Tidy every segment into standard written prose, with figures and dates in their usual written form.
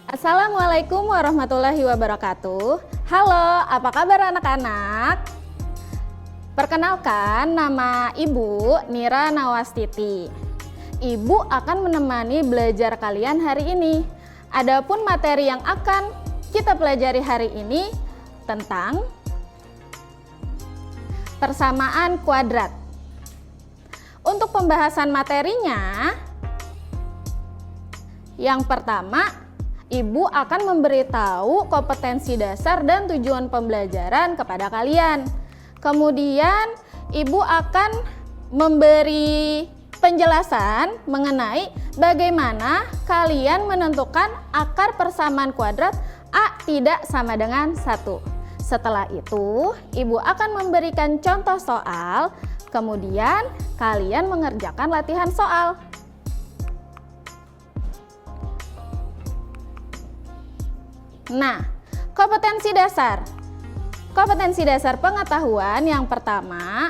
Assalamualaikum warahmatullahi wabarakatuh. Halo, apa kabar anak-anak? Perkenalkan, nama Ibu Nira Nawastiti. Ibu akan menemani belajar kalian hari ini. Adapun materi yang akan kita pelajari hari ini tentang persamaan kuadrat. Untuk pembahasan materinya, yang pertama, Ibu akan memberitahu kompetensi dasar dan tujuan pembelajaran kepada kalian. Kemudian, Ibu akan memberi penjelasan mengenai bagaimana kalian menentukan akar persamaan kuadrat A tidak sama dengan 1. Setelah itu, Ibu akan memberikan contoh soal, kemudian kalian mengerjakan latihan soal. Nah, kompetensi dasar. Kompetensi dasar pengetahuan yang pertama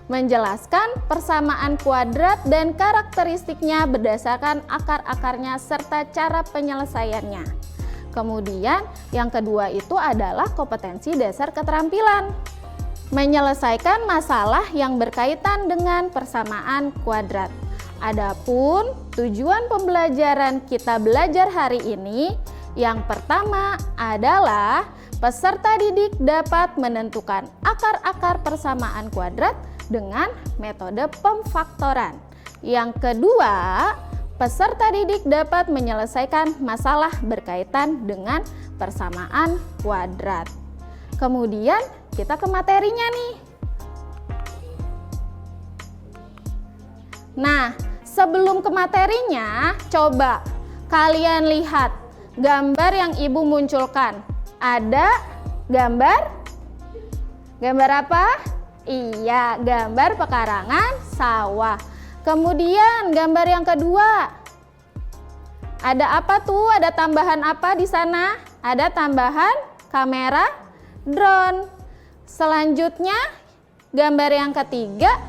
menjelaskan persamaan kuadrat dan karakteristiknya berdasarkan akar-akarnya serta cara penyelesaiannya. Kemudian yang kedua itu adalah kompetensi dasar keterampilan. Menyelesaikan masalah yang berkaitan dengan persamaan kuadrat. Adapun tujuan pembelajaran kita belajar hari ini, yang pertama adalah peserta didik dapat menentukan akar-akar persamaan kuadrat dengan metode pemfaktoran. Yang kedua, peserta didik dapat menyelesaikan masalah berkaitan dengan persamaan kuadrat. Kemudian kita ke materinya nih. Nah, sebelum ke materinya, coba kalian lihat gambar yang Ibu munculkan. Ada gambar apa? Iya, gambar pekarangan sawah. Kemudian gambar yang kedua. Ada apa tuh? Ada tambahan apa di sana? Ada tambahan kamera drone. Selanjutnya gambar yang ketiga.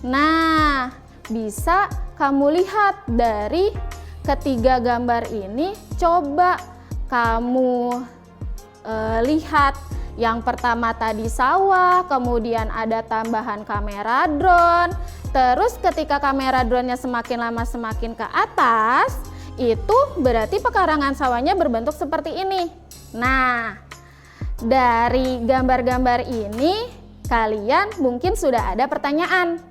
Nah, bisa kamu lihat dari ketiga gambar ini, coba kamu lihat. Yang pertama tadi sawah, kemudian ada tambahan kamera drone. Terus ketika kamera drone-nya semakin lama semakin ke atas, itu berarti pekarangan sawahnya berbentuk seperti ini. Nah, dari gambar-gambar ini kalian mungkin sudah ada pertanyaan.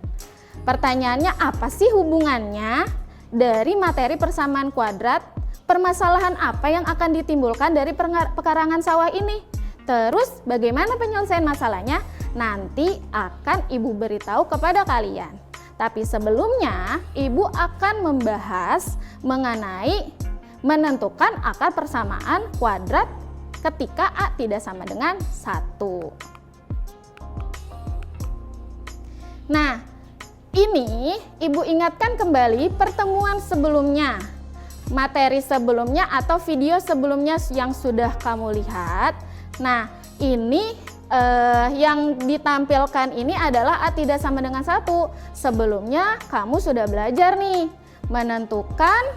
Pertanyaannya, apa sih hubungannya dari materi persamaan kuadrat? Permasalahan apa yang akan ditimbulkan dari pekarangan sawah ini? Terus bagaimana penyelesaian masalahnya? Nanti akan Ibu beritahu kepada kalian. Tapi sebelumnya Ibu akan membahas mengenai menentukan akar persamaan kuadrat ketika A tidak sama dengan 1. Nah, ini Ibu ingatkan kembali pertemuan sebelumnya, materi sebelumnya atau video sebelumnya yang sudah kamu lihat. Nah, ini yang ditampilkan ini adalah A tidak sama dengan 1. Sebelumnya kamu sudah belajar nih menentukan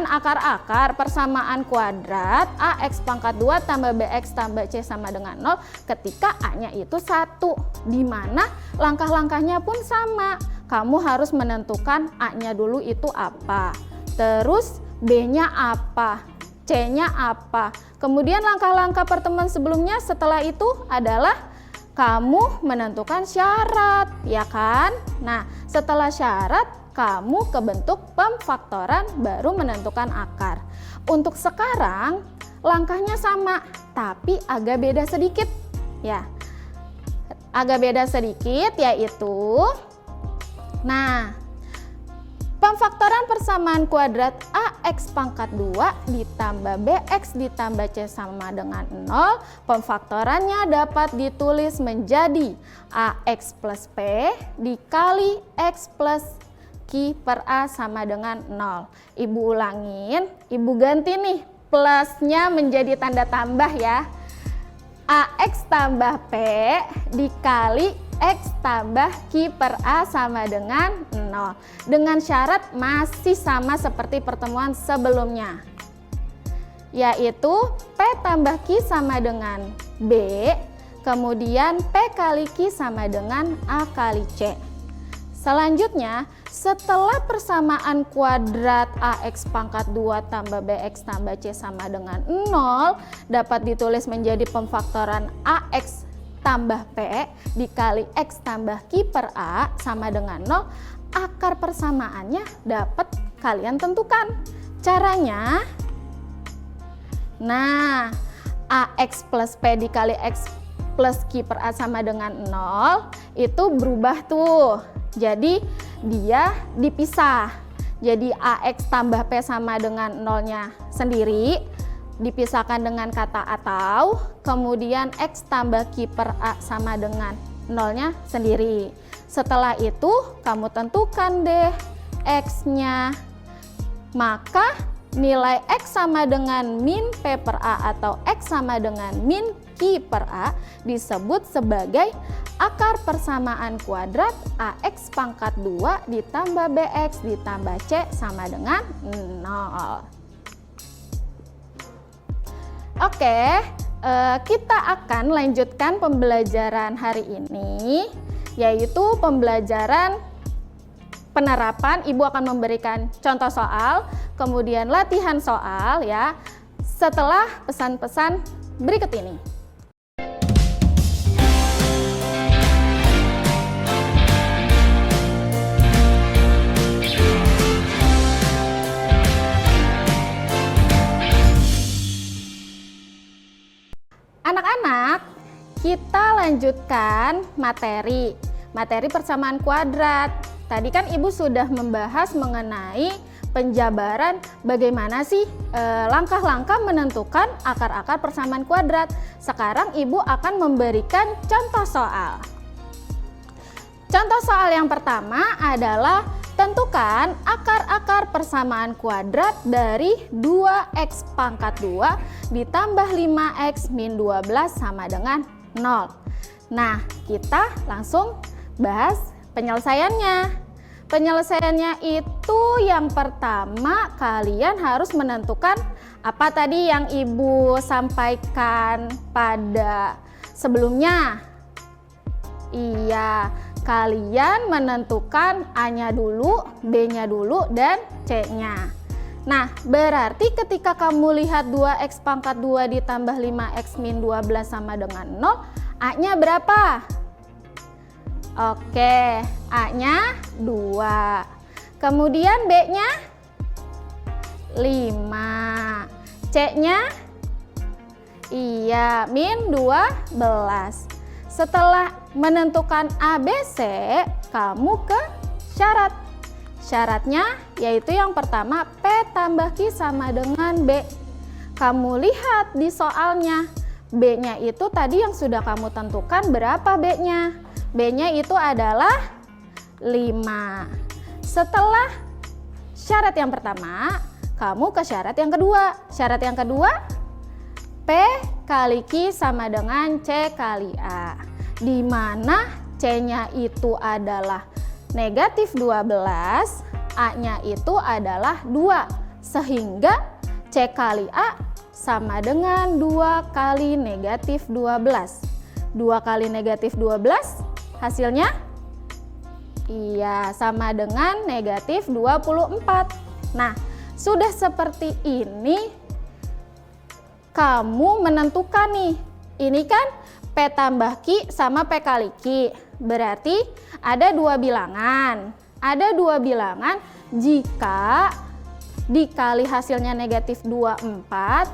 akar-akar persamaan kuadrat AX pangkat 2 tambah BX tambah C sama dengan 0 ketika A-nya itu 1, di mana langkah-langkahnya pun sama. Kamu harus menentukan A-nya dulu itu apa, terus B-nya apa, C-nya apa. Kemudian langkah-langkah pertemuan sebelumnya setelah itu adalah kamu menentukan syarat, ya kan? Nah, setelah syarat kamu ke bentuk pemfaktoran baru menentukan akar. Untuk sekarang langkahnya sama, tapi agak beda sedikit ya. Agak beda sedikit yaitu, nah, pemfaktoran persamaan kuadrat AX pangkat 2 ditambah BX ditambah C sama dengan 0. Pemfaktorannya dapat ditulis menjadi AX plus P dikali X plus Q per A sama dengan 0. Ibu ulangin, Ibu ganti nih plusnya menjadi tanda tambah ya. AX tambah P dikali X tambah Q per A sama dengan 0. Dengan syarat masih sama seperti pertemuan sebelumnya. yaitu P tambah Q sama dengan B, kemudian P kali Q sama dengan A kali C. Selanjutnya, setelah persamaan kuadrat AX pangkat 2 tambah BX tambah C sama dengan 0 dapat ditulis menjadi pemfaktoran AX tambah P dikali X tambah Q per A sama dengan 0, akar persamaannya dapat kalian tentukan. Caranya, nah, AX plus P dikali X plus Q per A sama dengan 0 itu berubah tuh. Jadi dia dipisah. Jadi AX tambah P sama dengan 0-nya sendiri dipisahkan dengan kata atau, kemudian X tambah Q per A sama dengan 0-nya sendiri. Setelah itu kamu tentukan deh X-nya. Maka nilai X sama dengan min P per A atau X sama dengan min Q per A disebut sebagai akar persamaan kuadrat AX pangkat 2 ditambah BX ditambah C sama dengan 0. Oke, kita akan lanjutkan pembelajaran hari ini, yaitu pembelajaran penerapan. Ibu akan memberikan contoh soal, kemudian latihan soal ya, setelah pesan-pesan berikut ini. Anak-anak, kita lanjutkan materi persamaan kuadrat. Tadi kan Ibu sudah membahas mengenai penjabaran bagaimana sih langkah-langkah menentukan akar-akar persamaan kuadrat. Sekarang Ibu akan memberikan contoh soal. Contoh soal yang pertama adalah tentukan akar-akar persamaan kuadrat dari 2x pangkat 2 ditambah 5x min 12 sama dengan 0. Nah, kita langsung bahas penyelesaiannya. Penyelesaiannya itu yang pertama kalian harus menentukan apa tadi yang Ibu sampaikan pada sebelumnya. Iya, kalian menentukan A-nya dulu, B-nya dulu, dan C-nya. Nah, berarti ketika kamu lihat 2x pangkat 2 ditambah 5x min 12 sama dengan 0, A-nya berapa? Oke, A-nya 2. Kemudian B-nya 5. C-nya? Iya, min 12. Setelah menentukan A, B, C, kamu ke syarat. Syaratnya yaitu yang pertama P tambah Q sama dengan B. Kamu lihat di soalnya, B-nya itu tadi yang sudah kamu tentukan berapa B-nya. B-nya itu adalah 5. Setelah syarat yang pertama, kamu ke syarat yang kedua. Syarat yang kedua, P kali Q sama dengan C kali A, di mana C-nya itu adalah negatif 12, A-nya itu adalah 2, sehingga C kali A sama dengan 2 kali negatif 12. 2 kali negatif 12 hasilnya? Iya, sama dengan negatif 24. Nah, sudah seperti ini kamu menentukan nih, ini kan P tambah Q sama P kali Q, berarti ada dua bilangan. Ada dua bilangan jika dikali hasilnya negatif 24,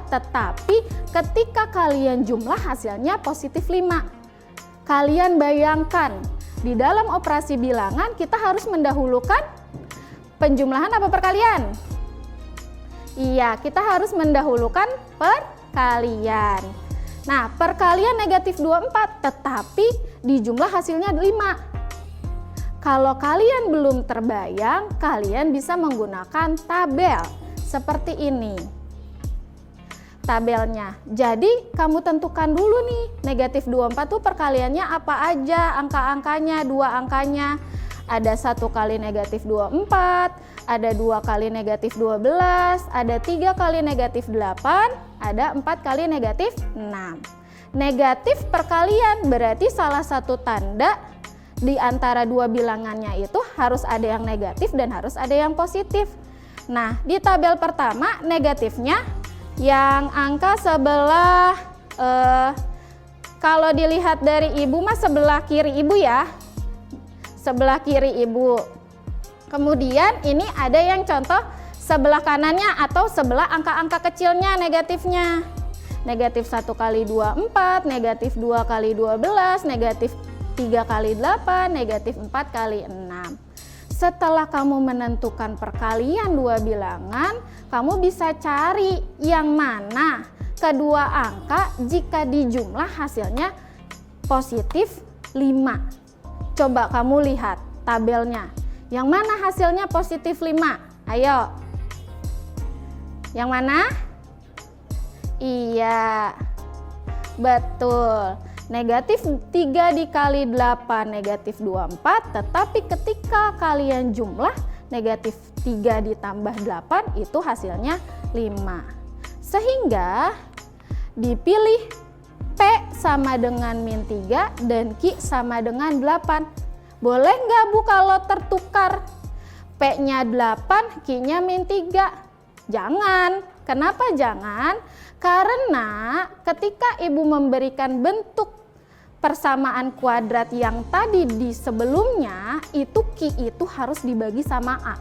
tetapi ketika kalian jumlah hasilnya positif 5. Kalian bayangkan, di dalam operasi bilangan kita harus mendahulukan penjumlahan apa perkalian? Iya, kita harus mendahulukan perkalian. Nah, perkalian negatif 24, tetapi di jumlah hasilnya 5. Kalau kalian belum terbayang, kalian bisa menggunakan tabel seperti ini. Tabelnya. Jadi, kamu tentukan dulu nih, negatif 24 tuh perkaliannya apa aja, angka-angkanya, dua angkanya. Ada 1 kali negatif 24, ada 2 kali negatif 12, ada 3 kali negatif 8, ada 4 kali negatif 6. Negatif perkalian berarti salah satu tanda di antara dua bilangannya itu harus ada yang negatif dan harus ada yang positif. Nah, di tabel pertama negatifnya yang angka sebelah kalau dilihat dari ibu mah sebelah kiri ibu ya. Sebelah kiri ibu. Kemudian ini ada yang contoh sebelah kanannya atau sebelah angka-angka kecilnya negatifnya. Negatif 1 kali 24, negatif 2 kali 12, negatif 3 kali 8, negatif 4 kali 6. Setelah kamu menentukan perkalian dua bilangan, kamu bisa cari yang mana kedua angka jika dijumlah hasilnya positif 5. Coba kamu lihat tabelnya. Yang mana hasilnya positif 5? Ayo. Yang mana? Iya. Betul. Negatif 3 dikali 8 negatif 24, tetapi ketika kalian jumlah negatif 3 ditambah 8 itu hasilnya 5. Sehingga dipilih P sama dengan min 3 dan Q sama dengan 8. Boleh nggak Bu kalau tertukar? P-nya 8, Q-nya min 3. Jangan. Kenapa jangan? Karena ketika Ibu memberikan bentuk persamaan kuadrat yang tadi di sebelumnya, itu Q itu harus dibagi sama A.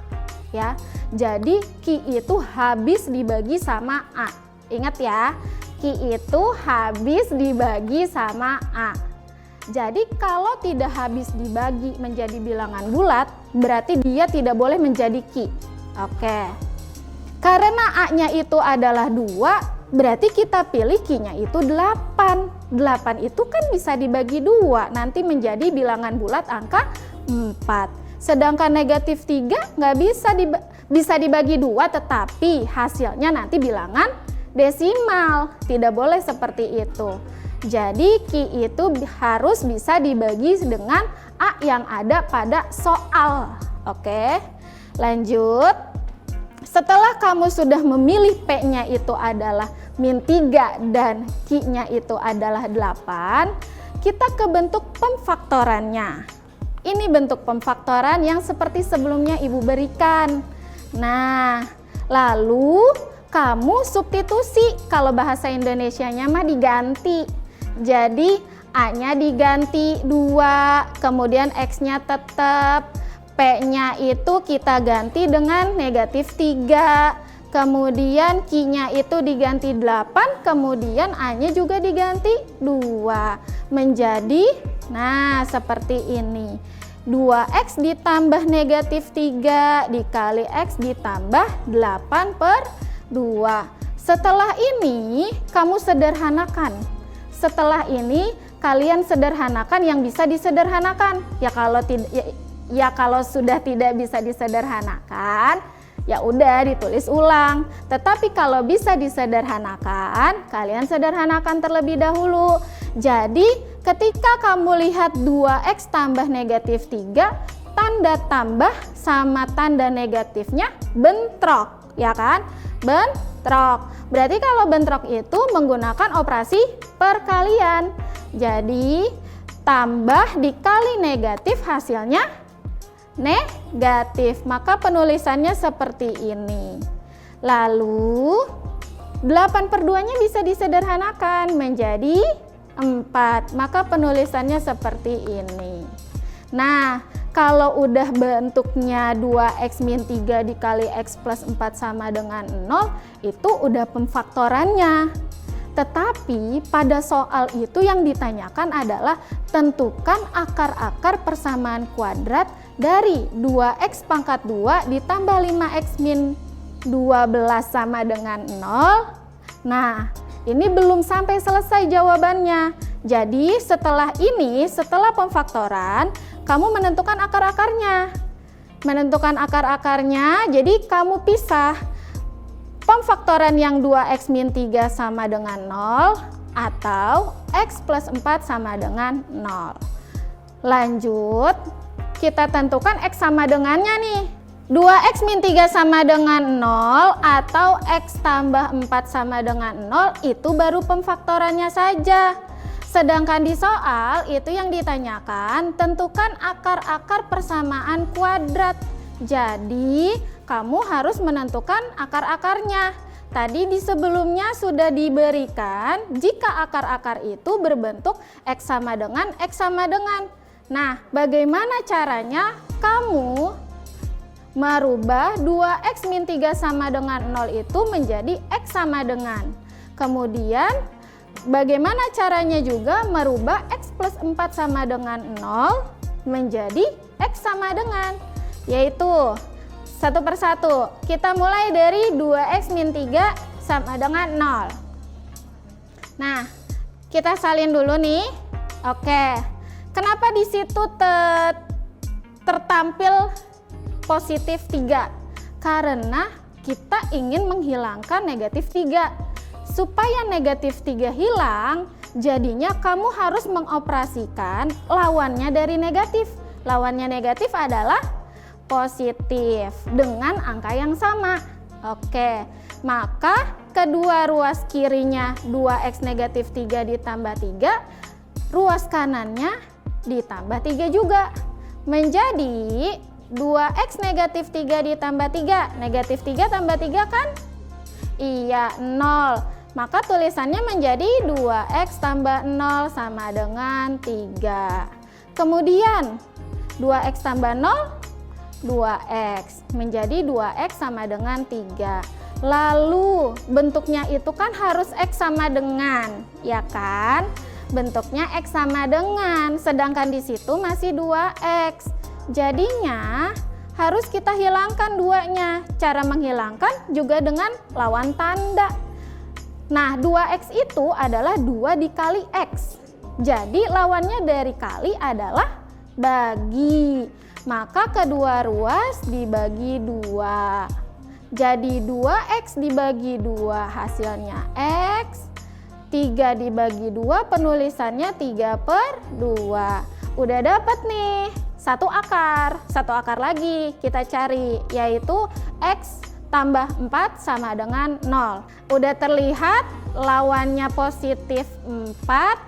Ya. Jadi Q itu habis dibagi sama A. Ingat ya, Q itu habis dibagi sama A. Jadi kalau tidak habis dibagi menjadi bilangan bulat, berarti dia tidak boleh menjadi Q. Oke. Karena A-nya itu adalah 2, berarti kita pilih Q-nya itu 8. 8 itu kan bisa dibagi 2, nanti menjadi bilangan bulat angka 4. Sedangkan negatif 3 nggak bisa dibagi 2, tetapi hasilnya nanti bilangan desimal. Tidak boleh seperti itu. Jadi Q itu harus bisa dibagi dengan A yang ada pada soal. Oke, lanjut. Setelah kamu sudah memilih P-nya itu adalah min 3 dan Q-nya itu adalah 8, kita ke bentuk pemfaktorannya. Ini bentuk pemfaktoran yang seperti sebelumnya Ibu berikan. Nah, lalu kamu substitusi, kalau bahasa Indonesianya mah diganti. Jadi A-nya diganti 2, kemudian X-nya tetap. P-nya itu kita ganti dengan negatif 3, kemudian Q-nya itu diganti 8, kemudian A-nya juga diganti 2. Menjadi, nah seperti ini. 2X ditambah negatif 3 dikali X ditambah 8 per 2. Setelah ini kamu sederhanakan. Setelah ini kalian sederhanakan yang bisa disederhanakan. Ya kalau sudah tidak bisa disederhanakan, ya udah ditulis ulang. Tetapi kalau bisa disederhanakan, kalian sederhanakan terlebih dahulu. Jadi ketika kamu lihat 2X tambah negatif 3, tanda tambah sama tanda negatifnya bentrok, ya kan? Bentrok. Berarti kalau bentrok itu menggunakan operasi perkalian. Jadi tambah dikali negatif hasilnya negatif, maka penulisannya seperti ini. Lalu 8 per 2 nya bisa disederhanakan menjadi 4, maka penulisannya seperti ini. Nah, kalau udah bentuknya 2X min 3 dikali X plus 4 sama dengan 0, itu udah pemfaktorannya. Tetapi pada soal itu yang ditanyakan adalah tentukan akar-akar persamaan kuadrat dari 2X pangkat 2 ditambah 5X min 12 sama dengan 0. Nah, ini belum sampai selesai jawabannya. Jadi setelah ini, setelah pemfaktoran, kamu menentukan akar-akarnya. Menentukan akar-akarnya, jadi kamu pisah. Pemfaktoran yang 2X min 3 sama dengan 0 atau X plus 4 sama dengan 0. Lanjut, kita tentukan X sama dengannya nih. 2X min 3 sama dengan 0 atau X tambah 4 sama dengan 0 itu baru pemfaktorannya saja. Sedangkan di soal itu yang ditanyakan tentukan akar-akar persamaan kuadrat. Jadi kamu harus menentukan akar-akarnya. Tadi di sebelumnya sudah diberikan jika akar-akar itu berbentuk X sama dengan X sama dengan. Nah, bagaimana caranya kamu merubah 2X min 3 sama dengan 0 itu menjadi X sama dengan. Kemudian bagaimana caranya juga merubah X plus 4 sama dengan 0 menjadi X sama dengan. Yaitu satu persatu. Kita mulai dari 2X min 3 sama dengan 0. Nah, kita salin dulu nih. Oke. Kenapa di situ tertampil positif 3? Karena kita ingin menghilangkan negatif 3. Supaya negatif 3 hilang, jadinya kamu harus mengoperasikan lawannya dari negatif. Lawannya negatif adalah positif dengan angka yang sama. Oke, maka kedua ruas kirinya 2X negatif 3 ditambah 3, ruas kanannya ditambah 3 juga. Menjadi 2X negatif 3 ditambah 3. Negatif 3 tambah 3 kan? Iya, 0. Maka tulisannya menjadi 2X tambah 0 sama dengan 3. Kemudian 2X tambah 0, 2X. Menjadi 2X sama dengan 3. Lalu bentuknya itu kan harus X sama dengan, ya kan? Bentuknya X sama dengan, sedangkan di situ masih 2X. Jadinya harus kita hilangkan 2-nya. Cara menghilangkan juga dengan lawan tanda. Nah, 2X itu adalah 2 dikali X. Jadi lawannya dari kali adalah bagi. Maka kedua ruas dibagi 2. Jadi 2X dibagi 2 hasilnya X. 3 dibagi 2 penulisannya 3/2. Udah dapat nih satu akar lagi kita cari, yaitu X tambah 4 sama dengan 0. Udah terlihat lawannya positif 4,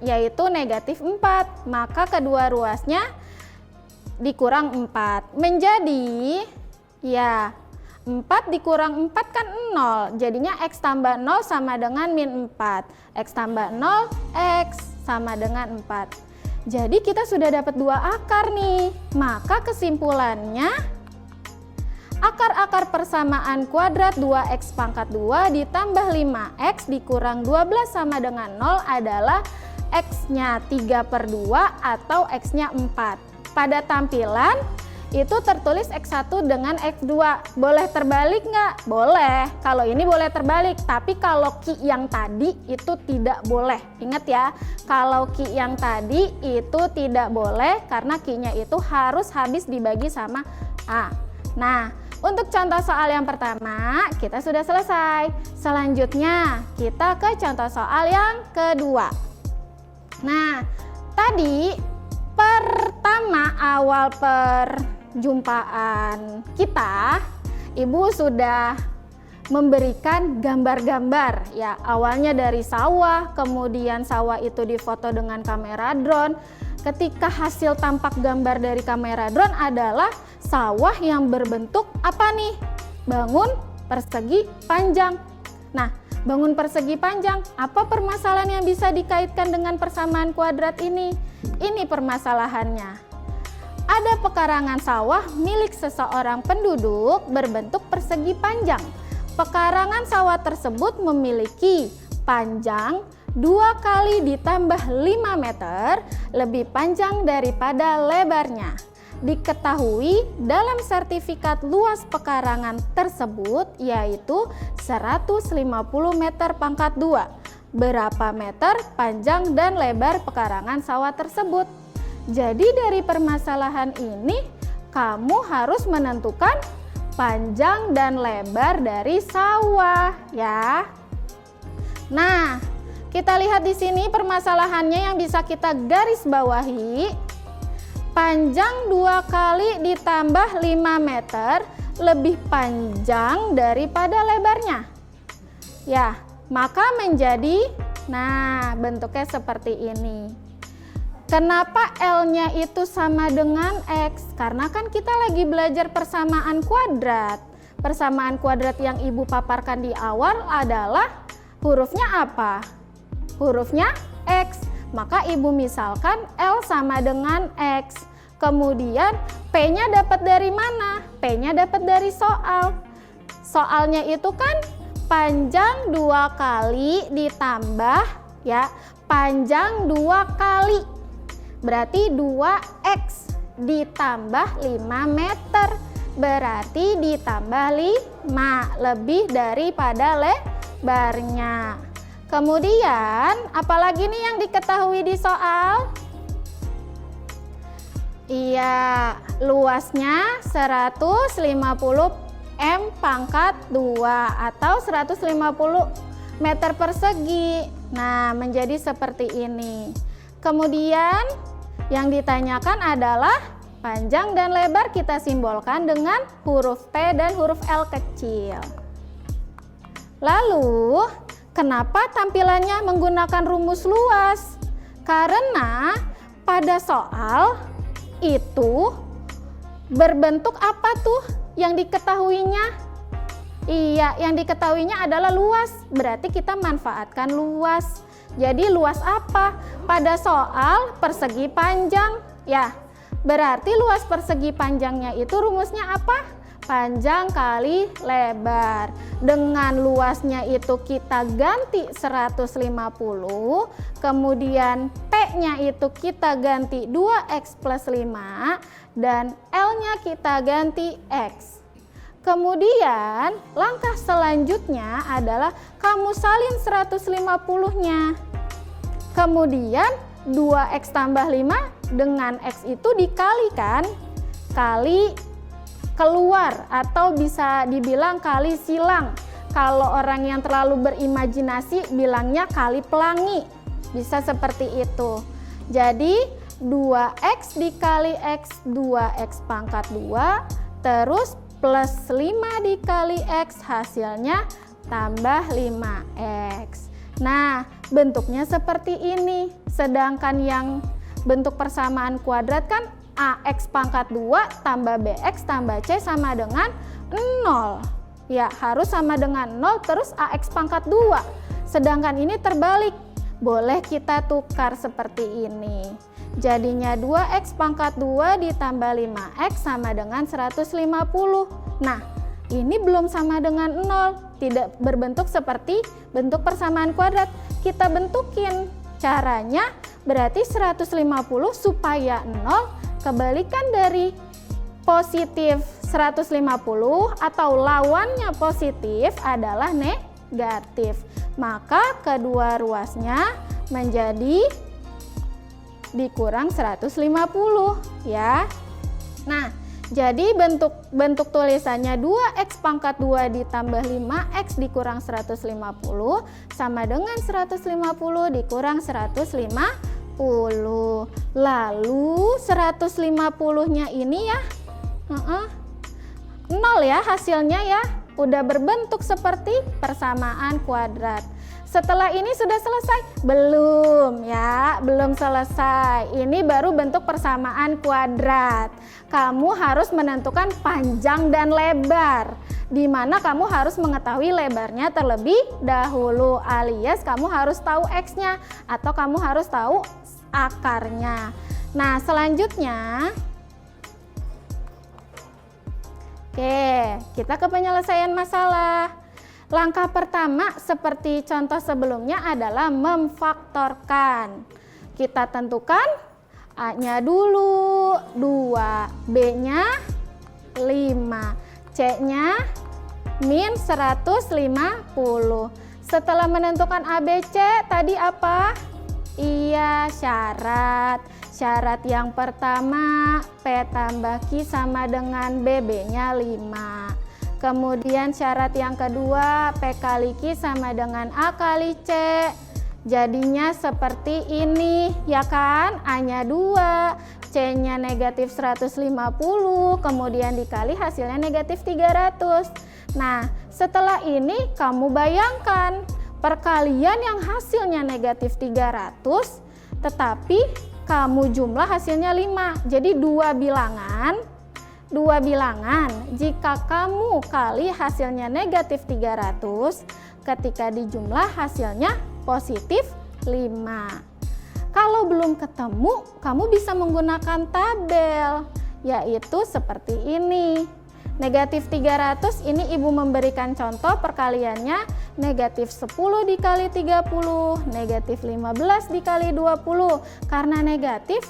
yaitu negatif 4. Maka kedua ruasnya dikurang 4. Menjadi, ya 4 dikurang 4 kan 0. Jadinya X tambah 0 sama dengan min 4. X tambah 0, X sama dengan 4. Jadi kita sudah dapat 2 akar nih. Maka kesimpulannya akar-akar persamaan kuadrat 2X pangkat 2 ditambah 5X dikurang 12 sama dengan 0 adalah X-nya 3/2 atau X-nya 4. Pada tampilan itu tertulis X1 dengan X2. Boleh terbalik nggak? Boleh. Kalau ini boleh terbalik, tapi kalau Ki yang tadi itu tidak boleh. Ingat ya, kalau Ki yang tadi itu tidak boleh karena Ki-nya itu harus habis dibagi sama A. Nah, untuk contoh soal yang pertama kita sudah selesai. Selanjutnya kita ke contoh soal yang kedua. Nah, tadi pertama awal perjumpaan kita, Ibu sudah memberikan gambar-gambar ya, awalnya dari sawah, kemudian sawah itu difoto dengan kamera drone. Ketika hasil tampak gambar dari kamera drone adalah sawah yang berbentuk apa nih? Bangun persegi panjang. Nah, bangun persegi panjang, apa permasalahan yang bisa dikaitkan dengan persamaan kuadrat ini? Ini permasalahannya. Ada pekarangan sawah milik seseorang penduduk berbentuk persegi panjang. Pekarangan sawah tersebut memiliki panjang 2 kali ditambah 5 meter lebih panjang daripada lebarnya. Diketahui dalam sertifikat luas pekarangan tersebut yaitu 150 meter pangkat 2. Berapa meter panjang dan lebar pekarangan sawah tersebut? Jadi dari permasalahan ini kamu harus menentukan panjang dan lebar dari sawah ya. Nah, kita lihat di sini permasalahannya yang bisa kita garis bawahi. Panjang 2 kali ditambah 5 meter lebih panjang daripada lebarnya. Ya, maka menjadi, nah bentuknya seperti ini. Kenapa L-nya itu sama dengan X? Karena kan kita lagi belajar persamaan kuadrat. Persamaan kuadrat yang Ibu paparkan di awal adalah hurufnya apa? Hurufnya X. Maka Ibu misalkan L sama dengan X. Kemudian P-nya dapat dari mana? P-nya dapat dari soal. Soalnya itu kan panjang 2 kali ditambah, ya, panjang 2 kali. Berarti 2X ditambah 5 meter. Berarti ditambah 5, lebih daripada lebarnya. Kemudian, apalagi nih yang diketahui di soal? Iya, luasnya 150 M pangkat 2 atau 150 meter persegi. Nah, menjadi seperti ini. Kemudian, yang ditanyakan adalah panjang dan lebar kita simbolkan dengan huruf P dan huruf L kecil. Lalu, kenapa tampilannya menggunakan rumus luas? Karena pada soal itu berbentuk apa tuh yang diketahuinya? Iya, yang diketahuinya adalah luas. Berarti kita manfaatkan luas. Jadi luas apa? Pada soal persegi panjang. Ya, berarti luas persegi panjangnya itu rumusnya apa? Panjang kali lebar. Dengan luasnya itu kita ganti 150, kemudian P-nya itu kita ganti 2X plus 5, dan L-nya kita ganti X. Kemudian langkah selanjutnya adalah kamu salin 150-nya. Kemudian 2X tambah 5 dengan X itu dikalikan, kali keluar atau bisa dibilang kali silang. Kalau orang yang terlalu berimajinasi bilangnya kali pelangi. Bisa seperti itu. Jadi 2X dikali X, 2X pangkat 2, terus plus 5 dikali X, hasilnya tambah 5X. Nah, bentuknya seperti ini. Sedangkan yang bentuk persamaan kuadrat kan AX pangkat 2 tambah BX tambah C sama dengan 0. Ya, harus sama dengan 0 terus AX pangkat 2. Sedangkan ini terbalik. Boleh kita tukar seperti ini. Jadinya 2X pangkat 2 ditambah 5X sama dengan 150. Nah, ini belum sama dengan 0. Tidak berbentuk seperti bentuk persamaan kuadrat. Kita bentukin. Caranya berarti 150 supaya 0, kebalikan dari positif 150 atau lawannya positif adalah negatif. Maka kedua ruasnya menjadi dikurang 150 ya. Nah, jadi bentuk tulisannya 2X pangkat 2 ditambah 5X dikurang 150 sama dengan 150 dikurang 150. Lalu 150-nya ini ya 0 ya hasilnya ya. Udah berbentuk seperti persamaan kuadrat. Setelah ini sudah selesai? Belum ya, belum selesai. Ini baru bentuk persamaan kuadrat. Kamu harus menentukan panjang dan lebar, di mana kamu harus mengetahui lebarnya terlebih dahulu, alias kamu harus tahu X-nya atau kamu harus tahu akarnya. Nah, selanjutnya oke, kita ke penyelesaian masalah. Langkah pertama seperti contoh sebelumnya adalah memfaktorkan. Kita tentukan A-nya dulu 2, B-nya 5, C-nya min 150. Setelah menentukan A, B, C tadi apa? Iya, syarat. Syarat yang pertama P tambah Q sama dengan B, B-nya 5. Kemudian syarat yang kedua P kali Q sama dengan A kali C. Jadinya seperti ini ya kan, A-nya 2, C-nya negatif 150, kemudian dikali hasilnya negatif 300. Nah, setelah ini kamu bayangkan perkalian yang hasilnya negatif 300, tetapi kamu jumlah hasilnya 5. Jadi dua bilangan, jika kamu kali hasilnya negatif 300, ketika dijumlah hasilnya positif 5. Kalau belum ketemu, kamu bisa menggunakan tabel, yaitu seperti ini. Negatif 300 ini ibu memberikan contoh perkaliannya negatif 10 dikali 30, negatif 15 dikali 20. Karena negatif,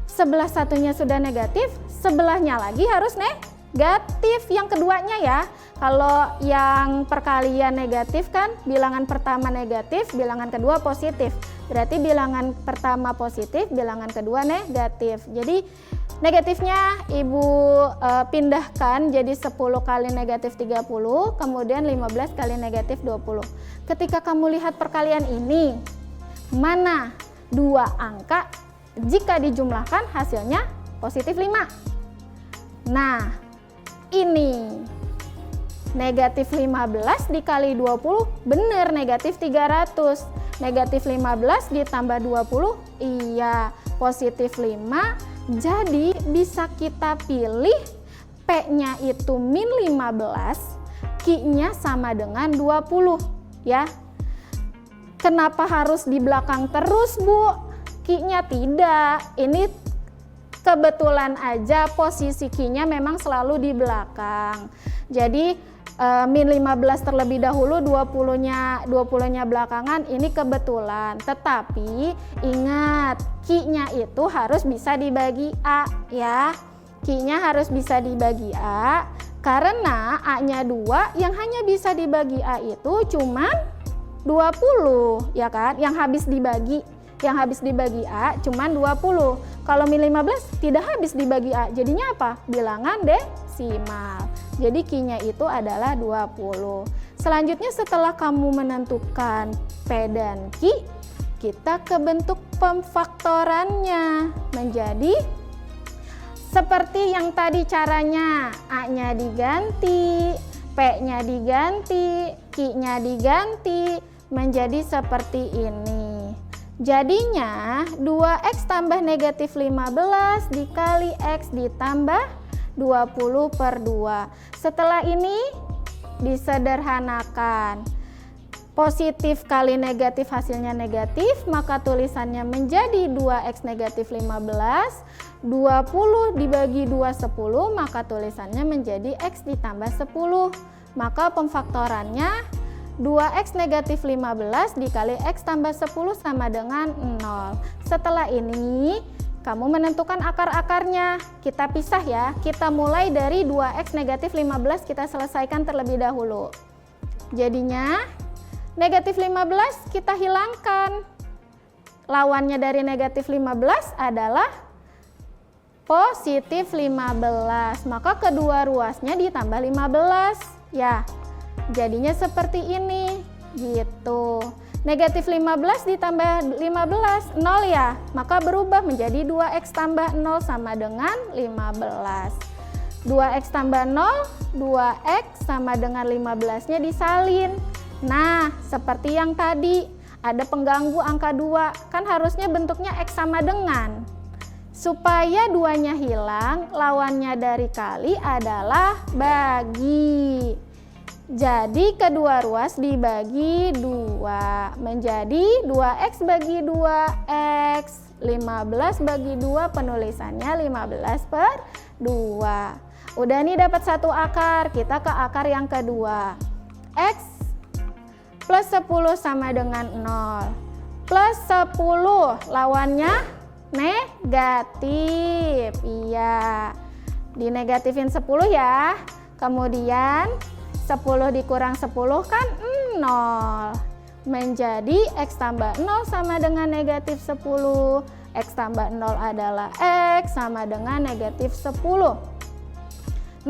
sebelah satunya sudah negatif, sebelahnya lagi harus negatif. Yang keduanya ya, kalau yang perkalian negatif kan bilangan pertama negatif, bilangan kedua positif. Berarti bilangan pertama positif, bilangan kedua negatif. Jadi negatifnya ibu pindahkan jadi 10 kali negatif 30, kemudian 15 kali negatif 20. Ketika kamu lihat perkalian ini, mana dua angka jika dijumlahkan hasilnya positif 5? Nah, ini negatif 15 dikali 20 benar negatif 300. Negatif 15 ditambah 20, iya positif 5. Jadi bisa kita pilih P-nya itu min 15, Q-nya sama dengan 20 ya. Kenapa harus di belakang terus, Bu? Q-nya tidak. Ini kebetulan aja posisi Q-nya memang selalu di belakang. Jadi min 15 terlebih dahulu, 20-nya belakangan, ini kebetulan. Tetapi ingat, Q-nya itu harus bisa dibagi A ya. Q-nya harus bisa dibagi A karena A-nya 2, yang hanya bisa dibagi A itu cuman 20 ya kan, yang habis dibagi A cuman 20. Kalau min 15 tidak habis dibagi A, jadinya apa? Bilangan desimal. Jadi Q-nya itu adalah 20. Selanjutnya setelah kamu menentukan P dan Q, kita ke bentuk pemfaktorannya menjadi seperti yang tadi caranya. A-nya diganti, P-nya diganti, Q-nya diganti menjadi seperti ini. Jadinya 2x tambah negatif 15 dikali x ditambah 20 per 2. Setelah ini disederhanakan. Positif kali negatif hasilnya negatif, maka tulisannya menjadi 2x negatif 15. 20 dibagi 2 10, maka tulisannya menjadi x ditambah 10. Maka pemfaktorannya 2x negatif 15 dikali x tambah 10 sama dengan 0. Setelah ini kamu menentukan akar-akarnya. Kita pisah ya. Kita mulai dari 2x negatif 15 kita selesaikan terlebih dahulu. Jadinya negatif 15 kita hilangkan. Lawannya dari negatif 15 adalah positif 15. Maka kedua ruasnya ditambah 15 ya. Jadinya seperti ini gitu. Negatif 15 ditambah 15, 0 ya. Maka berubah menjadi 2x tambah 0 sama dengan 15. 2x tambah 0, 2x sama dengan 15-nya disalin. Nah, seperti yang tadi, ada pengganggu angka 2. Kan harusnya bentuknya x sama dengan. Supaya 2-nya hilang, lawannya dari kali adalah bagi. Jadi kedua ruas dibagi 2 menjadi 2x bagi 2x, 15 bagi 2 penulisannya 15 per 2. Udah nih dapat satu akar, kita ke akar yang kedua. X plus 10 sama dengan 0. Plus 10 lawannya negatif, iya. Dinegatifin 10 ya. Kemudian 10 dikurang 10 kan 0. Menjadi x tambah 0 sama dengan negatif 10. X tambah 0 adalah x sama dengan negatif 10.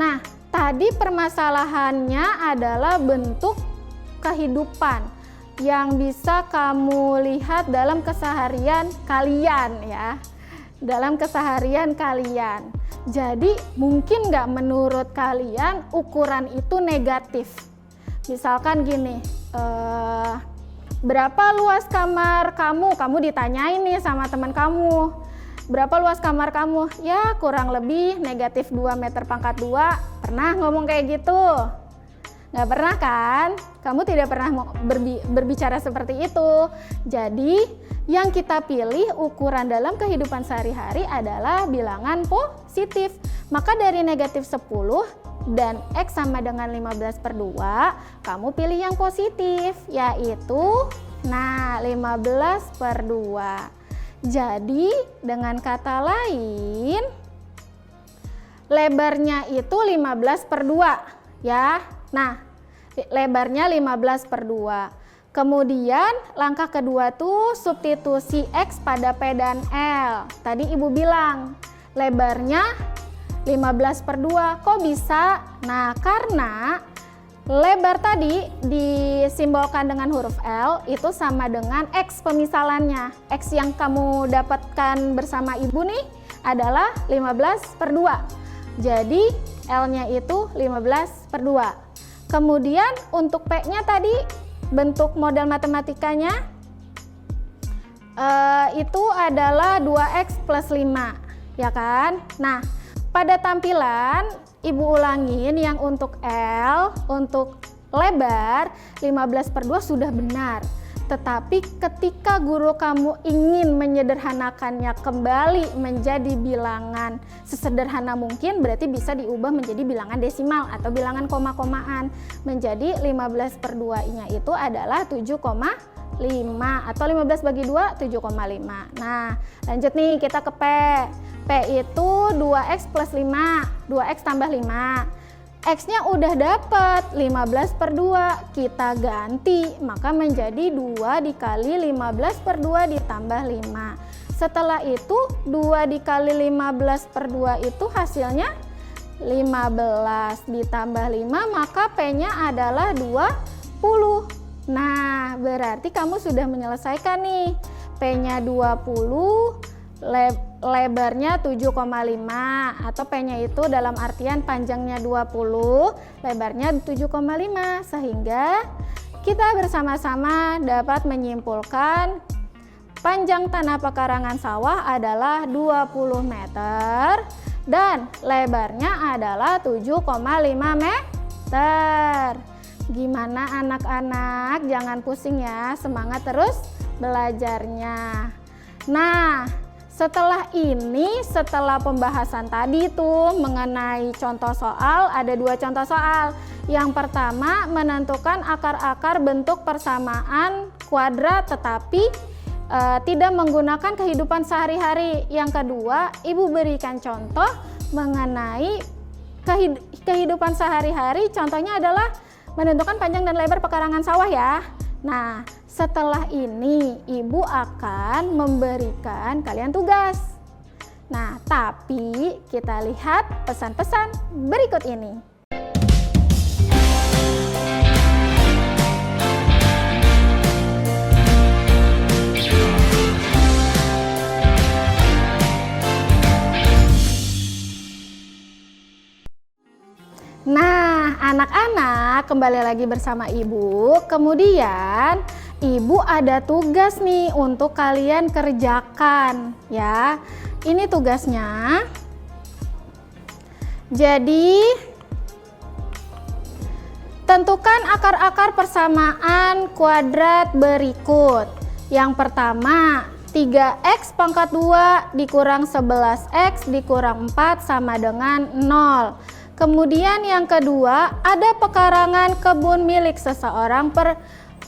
Nah, tadi permasalahannya adalah bentuk kehidupan yang bisa kamu lihat dalam keseharian kalian ya. dalam keseharian kalian. Jadi mungkin nggak menurut kalian ukuran itu negatif? Misalkan gini, berapa luas kamar kamu? Kamu ditanyain nih sama teman kamu, berapa luas kamar kamu? Ya kurang lebih negatif 2 meter pangkat 2. Pernah ngomong kayak gitu? Nggak pernah kan? Kamu tidak pernah berbicara seperti itu. Jadi yang kita pilih ukuran dalam kehidupan sehari-hari adalah bilangan positif. Maka dari negatif 10 dan X sama dengan 15/2, kamu pilih yang positif, yaitu 15/2. Jadi dengan kata lain, lebarnya itu 15/2 ya. Nah, lebarnya 15/2. Kemudian langkah kedua tuh substitusi X pada P dan L. Tadi Ibu bilang lebarnya 15/2. Kok bisa? Nah, karena lebar tadi disimbolkan dengan huruf L itu sama dengan X pemisalannya. X yang kamu dapatkan bersama Ibu nih adalah 15/2. Jadi L-nya itu 15/2. Kemudian untuk P-nya tadi bentuk model matematikanya itu adalah 2X plus 5, ya kan? Nah, pada tampilan Ibu ulangin yang untuk L, untuk lebar 15/2 sudah benar. Tetapi ketika guru kamu ingin menyederhanakannya kembali menjadi bilangan sesederhana mungkin, berarti bisa diubah menjadi bilangan desimal atau bilangan koma-komaan. Menjadi 15/2-nya itu adalah 7,5 atau 15/2 7,5. Nah, lanjut nih kita ke P. P itu 2X plus 5, 2X tambah 5. X-nya udah dapat 15/2, kita ganti, maka menjadi 2 dikali 15/2 ditambah 5. Setelah itu 2 dikali 15/2 itu hasilnya 15 ditambah 5, maka P-nya adalah 20. Nah, berarti kamu sudah menyelesaikan nih. P-nya 20, lebarnya 7,5 atau P-nya itu dalam artian panjangnya 20, lebarnya 7,5, sehingga kita bersama-sama dapat menyimpulkan panjang tanah pekarangan sawah adalah 20 meter dan lebarnya adalah 7,5 meter. Gimana anak-anak? Jangan pusing ya, semangat terus belajarnya. Nah, setelah ini, setelah pembahasan tadi tuh mengenai contoh soal, ada 2 contoh soal. Yang pertama, menentukan akar-akar bentuk persamaan kuadrat tetapi tidak menggunakan kehidupan sehari-hari. Yang kedua, Ibu berikan contoh mengenai kehidupan sehari-hari. Contohnya adalah menentukan panjang dan lebar pekarangan sawah ya. Nah, setelah ini Ibu akan memberikan kalian tugas. Nah, tapi kita lihat pesan-pesan berikut ini. Nah, anak-anak kembali lagi bersama Ibu. Kemudian Ibu ada tugas nih untuk kalian kerjakan ya. Ini tugasnya. Jadi tentukan akar-akar persamaan kuadrat berikut. Yang pertama, 3X pangkat 2 dikurang 11X dikurang 4 sama dengan 0. Kemudian yang kedua, ada pekarangan kebun milik seseorang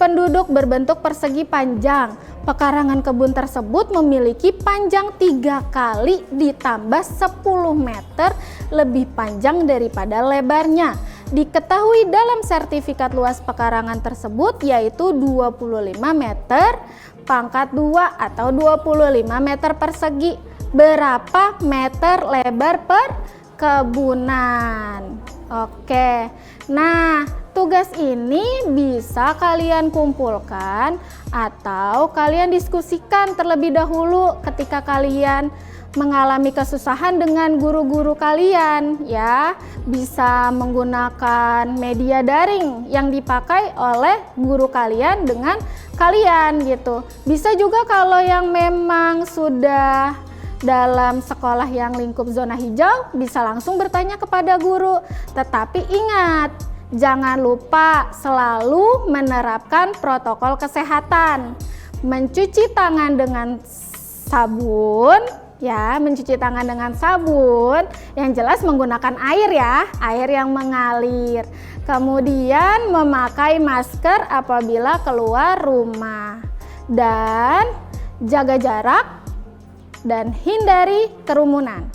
penduduk berbentuk persegi panjang. Pekarangan kebun tersebut memiliki panjang 3 kali ditambah 10 meter lebih panjang daripada lebarnya. Diketahui dalam sertifikat luas pekarangan tersebut yaitu 25 meter pangkat 2 atau 25 meter persegi. Berapa meter lebar per kebunan? Oke, nah tugas ini bisa kalian kumpulkan atau kalian diskusikan terlebih dahulu ketika kalian mengalami kesusahan dengan guru-guru kalian ya, bisa menggunakan media daring yang dipakai oleh guru kalian dengan kalian gitu. Bisa juga kalau yang memang sudah dalam sekolah yang lingkup zona hijau bisa langsung bertanya kepada guru. Tetapi ingat, jangan lupa selalu menerapkan protokol kesehatan. Mencuci tangan dengan sabun ya, mencuci tangan dengan sabun yang jelas menggunakan air ya, air yang mengalir. Kemudian memakai masker apabila keluar rumah dan jaga jarak dan hindari kerumunan.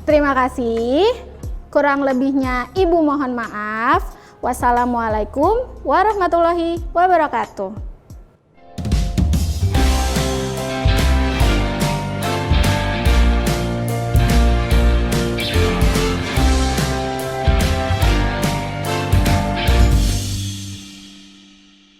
Terima kasih. Kurang lebihnya Ibu mohon maaf. Wassalamualaikum warahmatullahi wabarakatuh.